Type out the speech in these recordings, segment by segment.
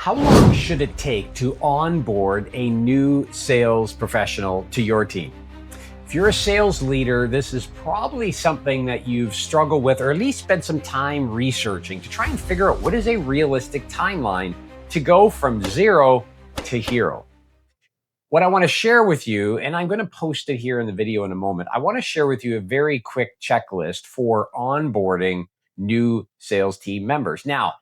How long should it take to onboard a new sales professional to your team? If you're a sales leader, this is probably something that you've struggled with, or at least spent some time researching to try and figure out what is a realistic timeline to go from zero to hero. What I want to share with you, and I'm going to post it here in the video in a moment, I want to share with you a very quick checklist for onboarding new sales team members. Now,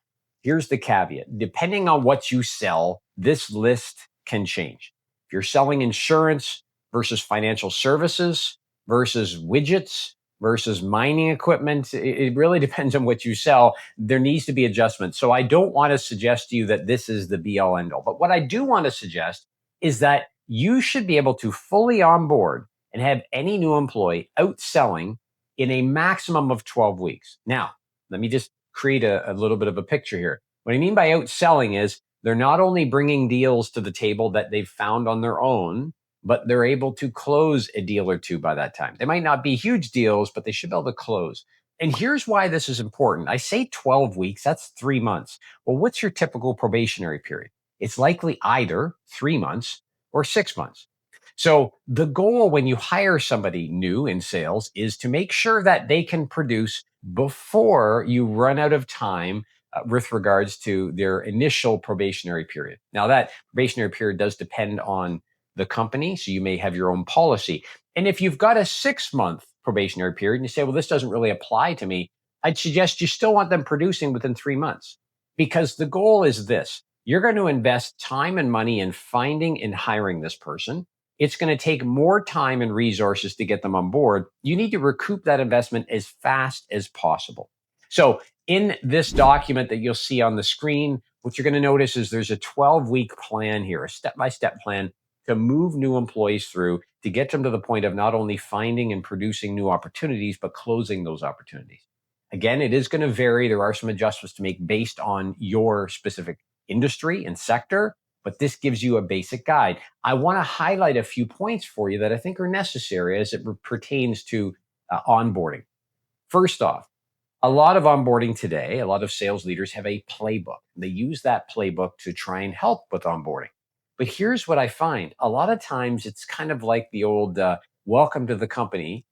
here's the caveat. Depending on what you sell, this list can change. If you're selling insurance versus financial services versus widgets versus mining equipment, it really depends on what you sell. There needs to be adjustments. So I don't want to suggest to you that this is the be all end all. But what I do want to suggest is that you should be able to fully onboard and have any new employee outselling in a maximum of 12 weeks. Now, let me just create a little bit of a picture here. What I mean by outselling is they're not only bringing deals to the table that they've found on their own, but they're able to close a deal or two by that time. They might not be huge deals, but they should be able to close. And here's why this is important. I say 12 weeks, that's 3 months. Well, what's your typical probationary period? It's likely either 3 months or 6 months. So the goal when you hire somebody new in sales is to make sure that they can produce before you run out of time with regards to their initial probationary period. Now, that probationary period does depend on the company, so you may have your own policy. And if you've got a 6-month probationary period and you say, well, this doesn't really apply to me, I'd suggest you still want them producing within 3 months, because the goal is this. You're going to invest time and money in finding and hiring this person. It's going to take more time and resources to get them on board. You need to recoup that investment as fast as possible. So in this document that you'll see on the screen, what you're going to notice is there's a 12-week plan here, a step-by-step plan to move new employees through to get them to the point of not only finding and producing new opportunities, but closing those opportunities. Again, it is going to vary. There are some adjustments to make based on your specific industry and sector, but this gives you a basic guide. I want to highlight a few points for you that I think are necessary as it pertains to onboarding. First off, a lot of onboarding today, a lot of sales leaders have a playbook. They use that playbook to try and help with onboarding. But here's what I find. A lot of times it's kind of like the old welcome to the company.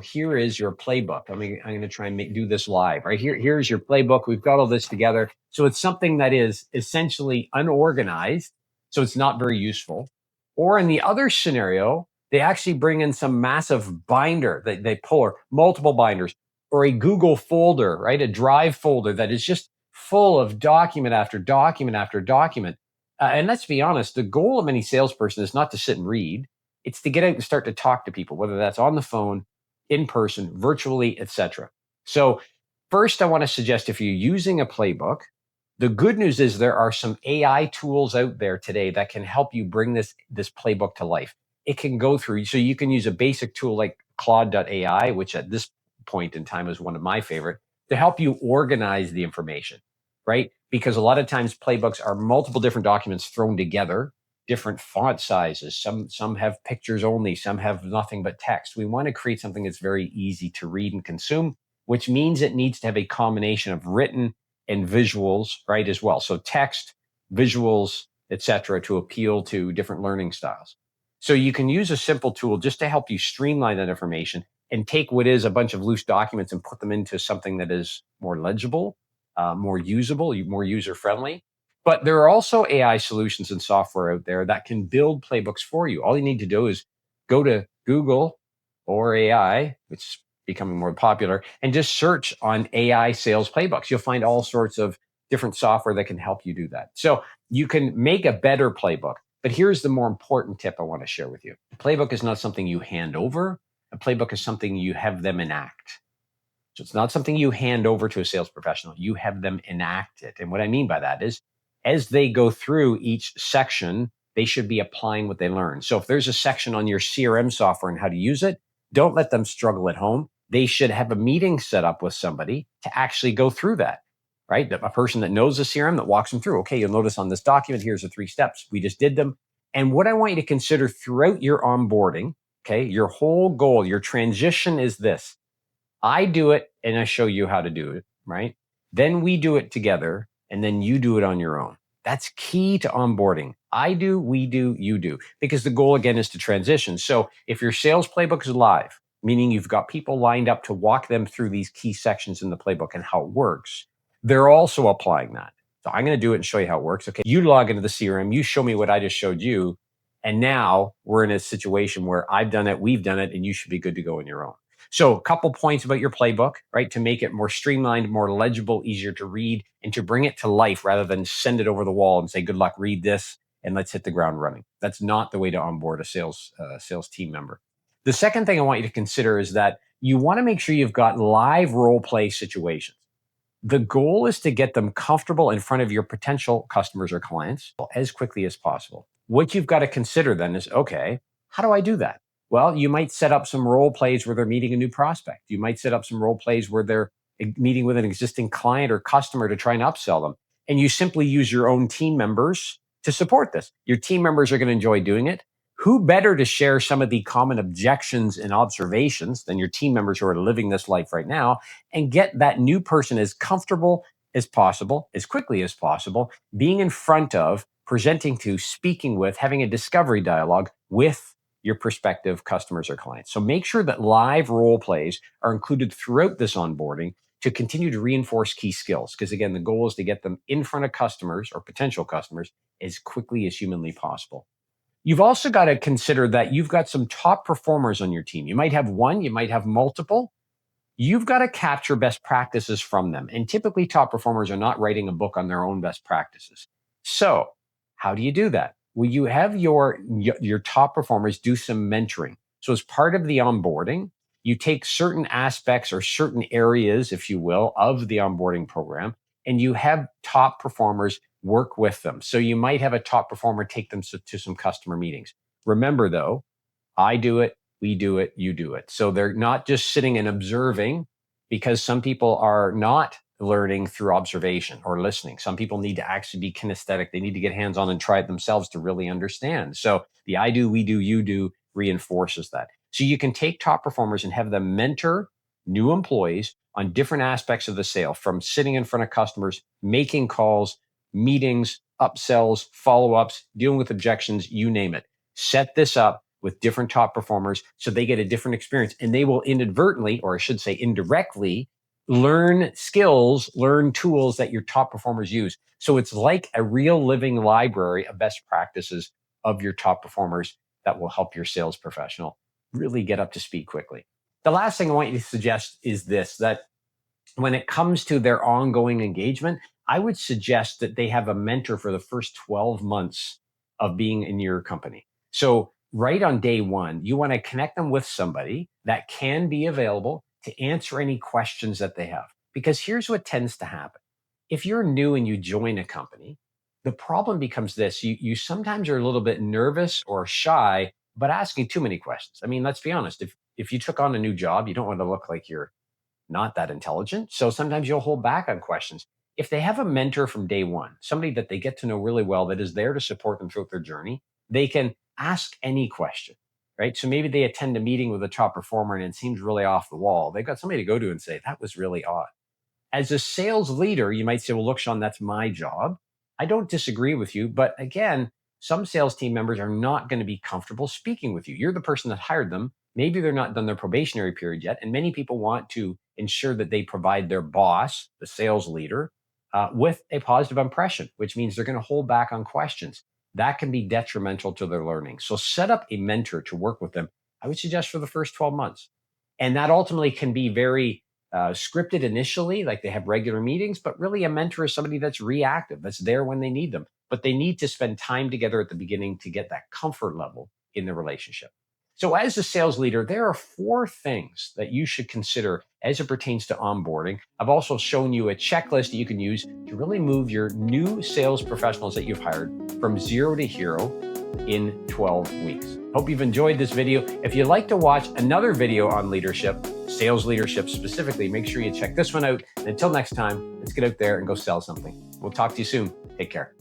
Here is your playbook. I'm going to try and do this live, right? Here's your playbook. We've got all this together. So it's something that is essentially unorganized. So it's not very useful. Or in the other scenario, they actually bring in some massive binder that they pull, or multiple binders, or a Google folder, right? A Drive folder that is just full of document after document after document. And let's be honest, the goal of any salesperson is not to sit and read. It's to get out and start to talk to people, whether that's on the phone, in person, virtually, etc. So first, I want to suggest if you're using a playbook, the good news is there are some AI tools out there today that can help you bring this playbook to life. It can go through, so you can use a basic tool like Claude.ai, which at this point in time is one of my favorite, to help you organize the information, right? Because a lot of times playbooks are multiple different documents thrown together, different font sizes. Some have pictures only, some have nothing but text. We want to create something that's very easy to read and consume, which means it needs to have a combination of written and visuals, right, as well. So text, visuals, etc., to appeal to different learning styles. So you can use a simple tool just to help you streamline that information and take what is a bunch of loose documents and put them into something that is more legible, more usable, more user-friendly. But there are also AI solutions and software out there that can build playbooks for you. All you need to do is go to Google or AI, which is becoming more popular, and just search on AI sales playbooks. You'll find all sorts of different software that can help you do that. So you can make a better playbook. But here's the more important tip I want to share with you. A playbook is not something you hand over. A playbook is something you have them enact. So it's not something you hand over to a sales professional. You have them enact it. And what I mean by that is, as they go through each section, they should be applying what they learn. So if there's a section on your CRM software and how to use it, don't let them struggle at home. They should have a meeting set up with somebody to actually go through that, right? A person that knows the CRM that walks them through. Okay, you'll notice on this document, here's the 3 steps. We just did them. And what I want you to consider throughout your onboarding, okay, your whole goal, your transition is this. I do it and I show you how to do it, right? Then we do it together and then you do it on your own. That's key to onboarding. I do, we do, you do, because the goal again is to transition. So if your sales playbook is live, meaning you've got people lined up to walk them through these key sections in the playbook and how it works, they're also applying that. So I'm going to do it and show you how it works. Okay, you log into the CRM, you show me what I just showed you, and now we're in a situation where I've done it, we've done it, and you should be good to go on your own. So a couple points about your playbook, right? To make it more streamlined, more legible, easier to read, and to bring it to life rather than send it over the wall and say, good luck, read this, and let's hit the ground running. That's not the way to onboard a sales team member. The second thing I want you to consider is that you want to make sure you've got live role play situations. The goal is to get them comfortable in front of your potential customers or clients as quickly as possible. What you've got to consider then is, okay, how do I do that? Well, you might set up some role plays where they're meeting a new prospect. You might set up some role plays where they're meeting with an existing client or customer to try and upsell them. And you simply use your own team members to support this. Your team members are going to enjoy doing it. Who better to share some of the common objections and observations than your team members who are living this life right now, and get that new person as comfortable as possible, as quickly as possible, being in front of, presenting to, speaking with, having a discovery dialogue with your prospective customers or clients. So make sure that live role plays are included throughout this onboarding to continue to reinforce key skills. Because again, the goal is to get them in front of customers or potential customers as quickly as humanly possible. You've also got to consider that you've got some top performers on your team. You might have one, you might have multiple. You've got to capture best practices from them. And typically top performers are not writing a book on their own best practices. So how do you do that? Well, you have your top performers do some mentoring. So as part of the onboarding, you take certain aspects or certain areas, if you will, of the onboarding program, and you have top performers work with them. So you might have a top performer take them to some customer meetings. Remember though, I do it, we do it, you do it. So they're not just sitting and observing, because some people are not learning through observation or listening. Some people need to actually be kinesthetic. They need to get hands-on and try it themselves to really understand. So the I do, we do, you do reinforces that. So you can take top performers and have them mentor new employees on different aspects of the sale, from sitting in front of customers, making calls, meetings, upsells, follow-ups, dealing with objections, you name it. Set this up with different top performers so they get a different experience, and they will inadvertently, or I should say indirectly, learn skills, learn tools that your top performers use. So it's like a real living library of best practices of your top performers that will help your sales professional really get up to speed quickly. The last thing I want you to suggest is this, that when it comes to their ongoing engagement, I would suggest that they have a mentor for the first 12 months of being in your company. So right on day one, you want to connect them with somebody that can be available to answer any questions that they have. Because here's what tends to happen. If you're new and you join a company, the problem becomes this. You sometimes are a little bit nervous or shy, but asking too many questions. I mean, let's be honest. If you took on a new job, you don't want to look like you're not that intelligent. So sometimes you'll hold back on questions. If they have a mentor from day one, somebody that they get to know really well, that is there to support them throughout their journey, they can ask any question, right? So maybe they attend a meeting with a top performer and it seems really off the wall. They've got somebody to go to and say, that was really odd. As a sales leader, you might say, well, look, Shawn, that's my job. I don't disagree with you. But again, some sales team members are not going to be comfortable speaking with you. You're the person that hired them. Maybe they're not done their probationary period yet. And many people want to ensure that they provide their boss, the sales leader, with a positive impression, which means they're going to hold back on questions. That can be detrimental to their learning. So set up a mentor to work with them. I would suggest for the first 12 months. And that ultimately can be very scripted initially, like they have regular meetings, but really a mentor is somebody that's reactive, that's there when they need them. But they need to spend time together at the beginning to get that comfort level in the relationship. So as a sales leader, there are 4 things that you should consider as it pertains to onboarding. I've also shown you a checklist that you can use to really move your new sales professionals that you've hired from 0 to hero in 12 weeks. Hope you've enjoyed this video. If you'd like to watch another video on leadership, sales leadership specifically, make sure you check this one out. And until next time, let's get out there and go sell something. We'll talk to you soon. Take care.